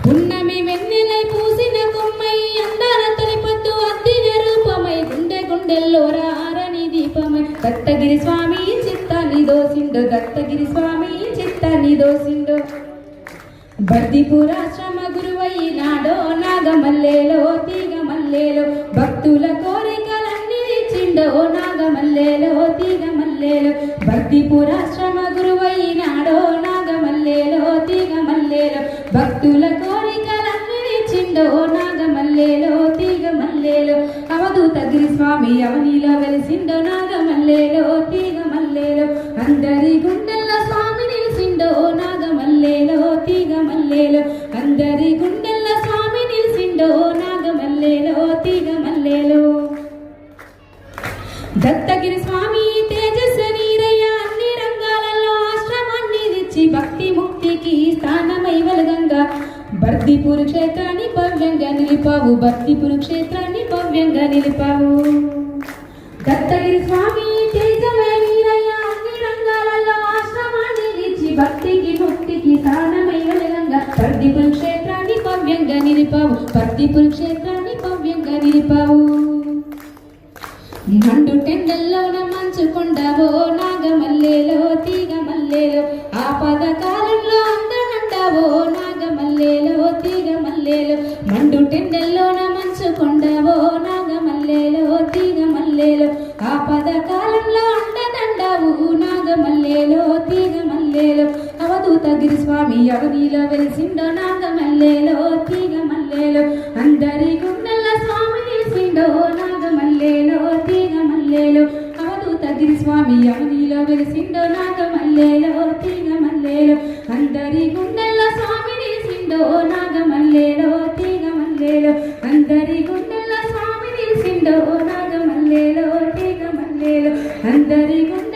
పున్నమి వెన్నెలై పూసిన కొమ్మై అందాల తొలిపొద్దు అద్దిన రూపమై గుండె గుండెల్లో రారని దీపమై దత్తగిరి స్వామి చిత్తాన్ని దోసిండు దత్తగిరి స్వామి చిత్తాన్ని దోసిండు బర్దిపురాశ్రమ గురువైనాడో నాగమల్లేలో తీగ మల్లేలో భక్తుల కోరికలన్నీ ఇచ్చిండో నాగమల్లేలో తీగ మల్లేలో బర్దిపురాశ్రమ గురువైనాడో నాగమల్లేలో తీగ మల్లేలో భక్తుల కోరికలన్నీ ఇచ్చిండో నాగమల్లేలో తీగ మల్లేలో అవధూతగిరి స్వామి అవనిలో వెలిసిండో నాగమల్లేలో తీగ మల్లేలో అందరి గుండెల్లో స్వామి నిలిసిండో నాగమల్లేలో తీగ మల్లేలో అందరి గుండెల్లో స్వామి నిలిసిండో నాగమల్లేలో తీగ మల్లేలో దత్తగిరి స్వామి తేజస్సు నీరయ్య అన్ని రంగాలలో ఆశ్రమాన్ని తెచ్చి భక్తి ముక్తికి స్థానమై వెలగంగా బర్దిపూర్ క్షేత్రాన్ని భవ్యంగా నిలిపావు బర్దిపూర్ క్షేత్రాన్ని భవ్యంగా నిలిపావు దత్తగిరి స్వామి తేజమయ నీరయ్య అన్ని రంగాలలో ఆశ్రమాన్ని తెచ్చి భక్తికి ముక్తికి స్థానమై వెలగంగా బర్దిపూర్ క్షేత్రాన్ని భవ్యంగా నిలిపావు బర్దిపూర్ క్షేత్రాన్ని భవ్యంగా నిలిపావు మండు టెండల్లోన మంచుకొండవో నాగమల్లేలో తీగ మల్లేలో ఆపద కాలంలో అందనంటావో నాగమల్లేలో తీగ మల్లేలో మండు టెండల్లోన మంచుకొండవో నాగమల్లేలో తీగ మల్లేలో ఆపద కాలంలో అండదండావు నాగమల్లేలో తీగ మల్లేలో అవధూతగిరి స్వామి అవనిలో వెలిసిండో నాగమల్లేలో తీగ మల్లేలో అందరి గుండెల స్వామి నిలిసిండో నాగమల్లేలో తీగ మల్లేలో అవధూతగిరి స్వామి అవనిలో వెలిసిండో నాగమల్లేలో తీగ మల్లేలో అందరి గుండెల స్వామి నిలిసిండో నాగమల్లేలో తీగ మల్లేలో అందరి గుండెల స్వామి నిలిసిండో నాగమల్లేలో తీగ మల్లేలో అందరి గుండె